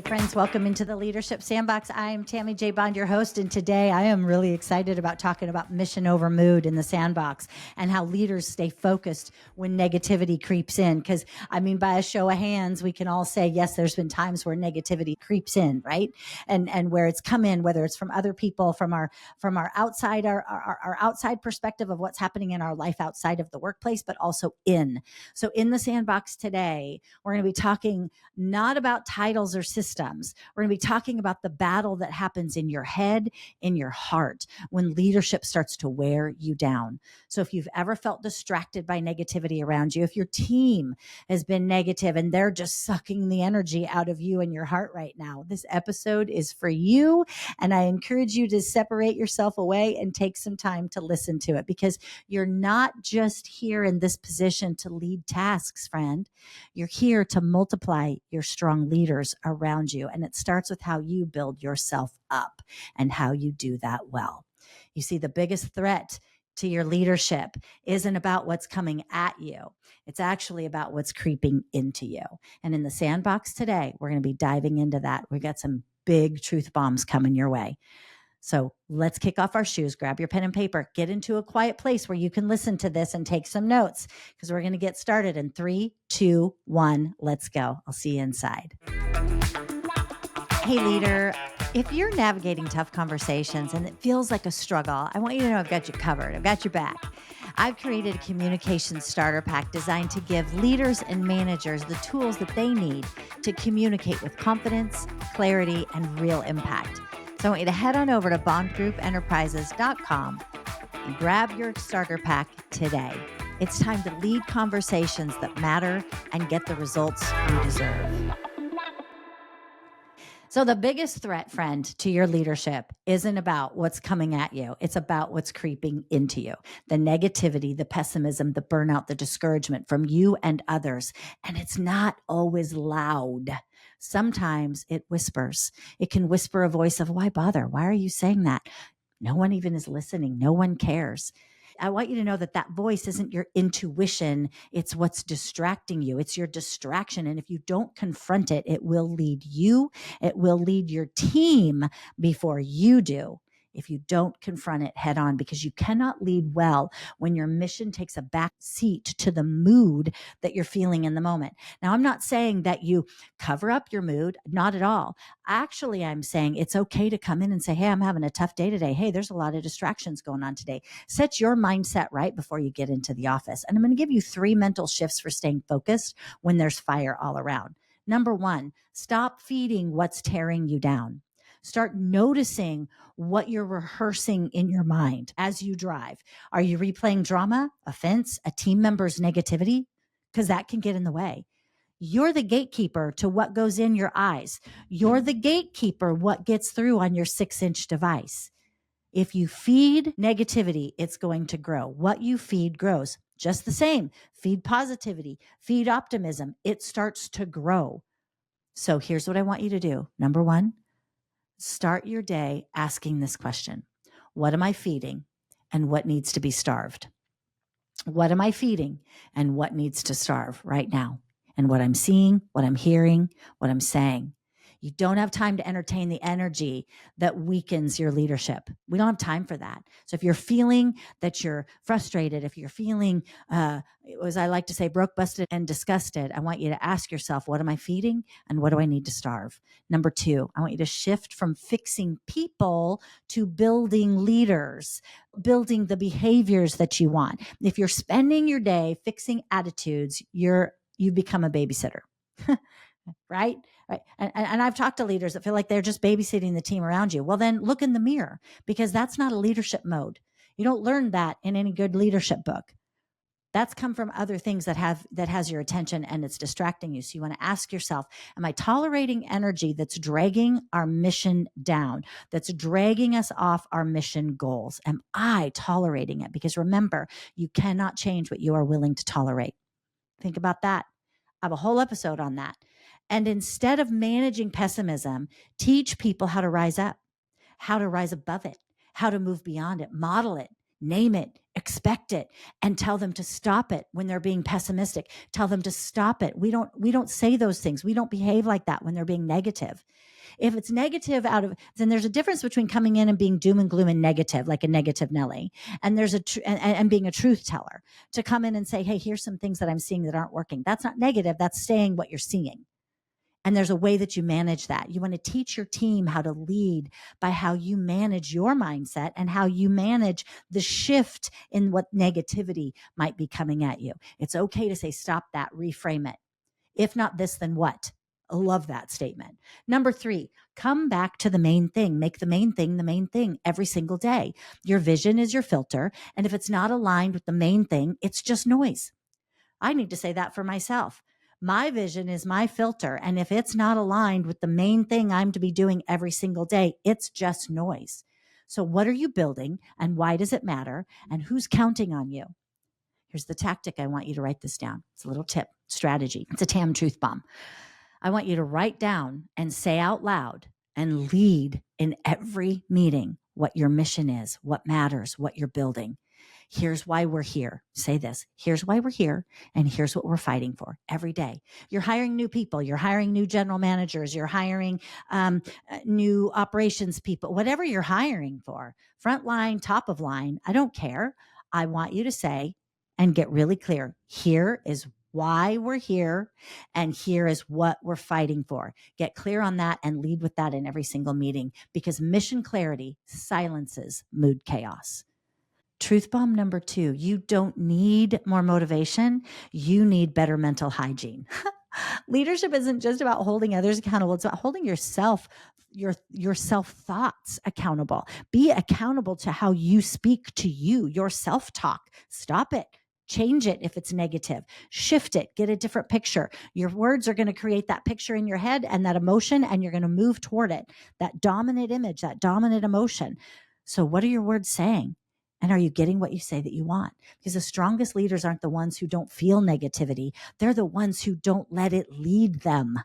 friends. Welcome into the Leadership Sandbox. I am Tammy J, your host, and today I am really excited about talking about mission over mood in the sandbox and how leaders stay focused when negativity creeps in. Because, I mean, by a show of hands, we can all say, yes, there's been times where negativity creeps in, right? And where it's come in, whether it's from other people, from our outside, our outside perspective of what's happening in our life outside of the workplace, but also in. So in the sandbox today, we're going to be talking not about titles or systems. We're going to be talking about the battle that happens in your head, in your heart, when leadership starts to wear you down. So if you've ever felt distracted by negativity around you, if your team has been negative and they're just sucking the energy out of you and your heart right now, this episode is for you. And I encourage you to separate yourself away and take some time to listen to it, because you're not just here in this position to lead tasks, friend. You're here to multiply your strong leaders around you. And it starts with how you build yourself up and how you do that well. You see, the biggest threat to your leadership isn't about what's coming at you. It's actually about what's creeping into you. And in the sandbox today, we're going to be diving into that. We've got some big truth bombs coming your way. So let's kick off our shoes, grab your pen and paper, get into a quiet place where you can listen to this and take some notes, because we're going to get started in 3, 2, 1. Let's go. I'll see you inside. Hey, leader, if you're navigating tough conversations and it feels like a struggle, I want you to know I've got you covered. I've got your back. I've created a communication starter pack designed to give leaders and managers the tools that they need to communicate with confidence, clarity, and real impact. So I want you to head on over to bondgroupenterprises.com and grab your starter pack today. It's time to lead conversations that matter and get the results you deserve. So the biggest threat, friend, to your leadership isn't about what's coming at you. It's about what's creeping into you. The negativity, the pessimism, the burnout, the discouragement from you and others. And it's not always loud. Sometimes it whispers. It can whisper a voice of, why bother? Why are you saying that? No one even is listening. No one cares. I want you to know that that voice isn't your intuition. It's what's distracting you. It's your distraction. And if you don't confront it, it will lead you. It will lead your team before you do, if you don't confront it head on, because you cannot lead well when your mission takes a back seat to the mood that you're feeling in the moment. Now, I'm not saying that you cover up your mood, not at all. Actually, I'm saying it's okay to come in and say, hey, I'm having a tough day today. Hey, there's a lot of distractions going on today. Set your mindset right before you get into the office. And I'm going to give you 3 mental shifts for staying focused when there's fire all around. Number 1, stop feeding what's tearing you down. Start noticing what you're rehearsing in your mind as you drive. Are you replaying drama, offense, a team member's negativity? Because that can get in the way. You're the gatekeeper to what goes in your eyes. You're the gatekeeper what gets through on your 6-inch device. If you feed negativity, it's going to grow. What you feed grows. Just the same. Feed positivity, feed optimism. It starts to grow. So here's what I want you to do. Number 1, start your day asking this question. What am I feeding and what needs to be starved? What am I feeding and what needs to starve right now? And what I'm seeing, what I'm hearing, what I'm saying. You don't have time to entertain the energy that weakens your leadership. We don't have time for that. So if you're feeling that you're frustrated, if you're feeling, as I like to say, broke, busted, and disgusted, I want you to ask yourself, what am I feeding and what do I need to starve? Number 2, I want you to shift from fixing people to building leaders, building the behaviors that you want. If you're spending your day fixing attitudes, you become a babysitter. Right? Right. And I've talked to leaders that feel like they're just babysitting the team around you. Well, then look in the mirror, because that's not a leadership mode. You don't learn that in any good leadership book. That's come from other things that has your attention and it's distracting you. So you want to ask yourself, am I tolerating energy that's dragging our mission down, that's dragging us off our mission goals? Am I tolerating it? Because remember, you cannot change what you are willing to tolerate. Think about that. I have a whole episode on that. And instead of managing pessimism, teach people how to rise up, how to rise above it, how to move beyond it, model it, name it, expect it, and tell them to stop it when they're being pessimistic. Tell them to stop it. We don't say those things. We don't behave like that when they're being negative. If it's negative then there's a difference between coming in and being doom and gloom and negative, like a negative Nelly, and there's and being a truth teller. To come in and say, hey, here's some things that I'm seeing that aren't working. That's not negative. That's saying what you're seeing. And there's a way that you manage that. You want to teach your team how to lead by how you manage your mindset and how you manage the shift in what negativity might be coming at you. It's okay to say, stop that, reframe it. If not this, then what? I love that statement. Number 3, come back to the main thing. Make the main thing every single day. Your vision is your filter. And if it's not aligned with the main thing, it's just noise. I need to say that for myself. My vision is my filter. And if it's not aligned with the main thing I'm to be doing every single day, it's just noise. So what are you building and why does it matter? And who's counting on you? Here's the tactic. I want you to write this down. It's a little tip, strategy. It's a TAM truth bomb. I want you to write down and say out loud and lead in every meeting what your mission is, what matters, what you're building. Here's why we're here. Say this. Here's why we're here. And here's what we're fighting for every day. You're hiring new people. You're hiring new general managers. You're hiring new operations people, whatever you're hiring for, front line, top of line. I don't care. I want you to say and get really clear. Here is why we're here. And here is what we're fighting for. Get clear on that and lead with that in every single meeting, because mission clarity silences mood chaos. Truth bomb number 2, you don't need more motivation. You need better mental hygiene. Leadership isn't just about holding others accountable. It's about holding yourself, your self thoughts accountable. Be accountable to how you speak to you, your self talk. Stop it. Change it if it's negative. Shift it. Get a different picture. Your words are going to create that picture in your head and that emotion, and you're going to move toward it. That dominant image, that dominant emotion. So what are your words saying? And are you getting what you say that you want? Because the strongest leaders aren't the ones who don't feel negativity. They're the ones who don't let it lead them.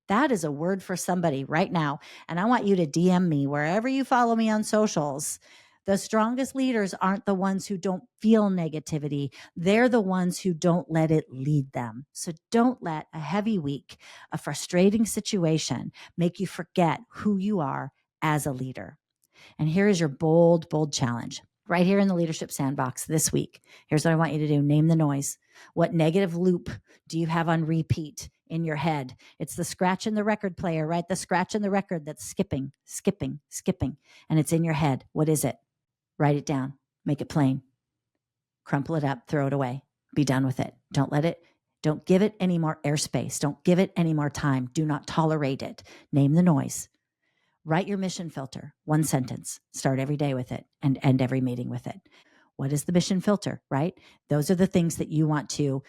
That is a word for somebody right now. And I want you to DM me wherever you follow me on socials. The strongest leaders aren't the ones who don't feel negativity. They're the ones who don't let it lead them. So don't let a heavy week, a frustrating situation make you forget who you are as a leader. And here is your bold, bold challenge. Right here in the Leadership Sandbox this week. Here's what I want you to do. Name the noise. What negative loop do you have on repeat in your head? It's the scratch in the record player, right? The scratch in the record that's skipping, and it's in your head. What is it? Write it down. Make it plain. Crumple it up. Throw it away. Be done with it. Don't give it any more airspace. Don't give it any more time. Do not tolerate it. Name the noise. Write your mission filter, 1 sentence. Start every day with it and end every meeting with it. What is the mission filter, right? Those are the things that you want to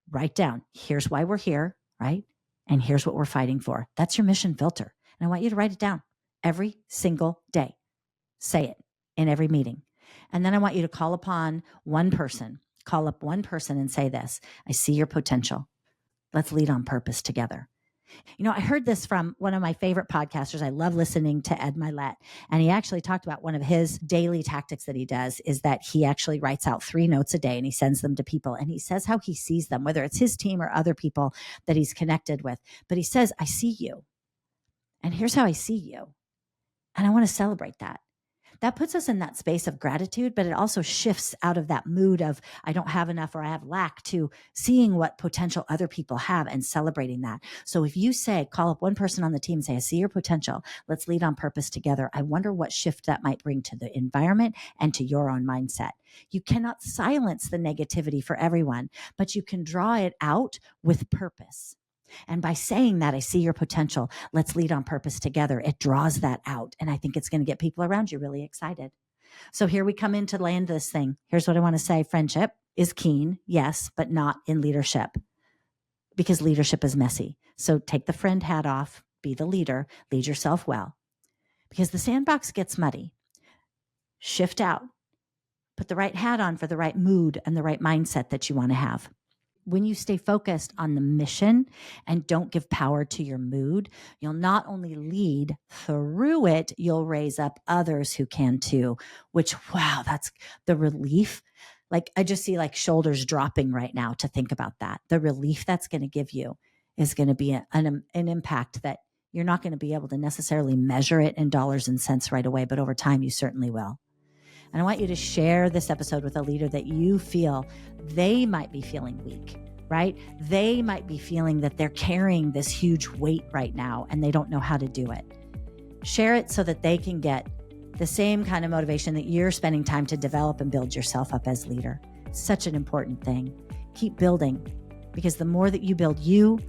write down. Here's why we're here, right? And here's what we're fighting for. That's your mission filter. And I want you to write it down every single day. Say it in every meeting. And then I want you to call up one person and say this. I see your potential. Let's lead on purpose together. I heard this from one of my favorite podcasters. I love listening to Ed Milet. And he actually talked about one of his daily tactics that he does is that he actually writes out 3 notes a day and he sends them to people. And he says how he sees them, whether it's his team or other people that he's connected with. But he says, I see you. And here's how I see you. And I want to celebrate that. That puts us in that space of gratitude, but it also shifts out of that mood of I don't have enough or I have lack to seeing what potential other people have and celebrating that. So if you call up one person on the team and say, I see your potential. Let's lead on purpose together. I wonder what shift that might bring to the environment and to your own mindset. You cannot silence the negativity for everyone, but you can draw it out with purpose. And by saying that, I see your potential. Let's lead on purpose together. It draws that out. And I think it's going to get people around you really excited. So here we come in to land this thing. Here's what I want to say. Friendship is keen, yes, but not in leadership, because leadership is messy. So take the friend hat off, be the leader, lead yourself well, because the sandbox gets muddy. Shift out, put the right hat on for the right mood and the right mindset that you want to have. when you stay focused on the mission and don't give power to your mood, you'll not only lead through it, you'll raise up others who can too, which, wow, that's the relief. Like I just see like shoulders dropping right now to think about that. The relief that's going to give you is going to be an impact that you're not going to be able to necessarily measure it in dollars and cents right away, but over time you certainly will. And I want you to share this episode with a leader that you feel they might be feeling weak, right? They might be feeling that they're carrying this huge weight right now and they don't know how to do it. Share it so that they can get the same kind of motivation that you're spending time to develop and build yourself up as leader. Such an important thing. Keep building, because the more that you build you,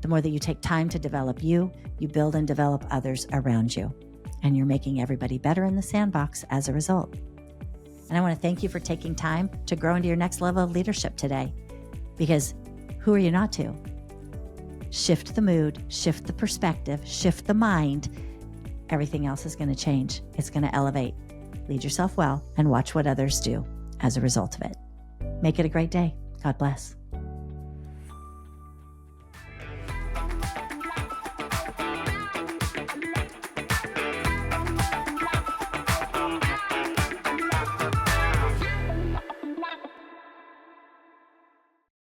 the more that you take time to develop you build and develop others around you. And you're making everybody better in the sandbox as a result. And I want to thank you for taking time to grow into your next level of leadership today, because who are you not to? Shift the mood, shift the perspective, shift the mind. Everything else is going to change. It's going to elevate. Lead yourself well and watch what others do as a result of it. Make it a great day. God bless.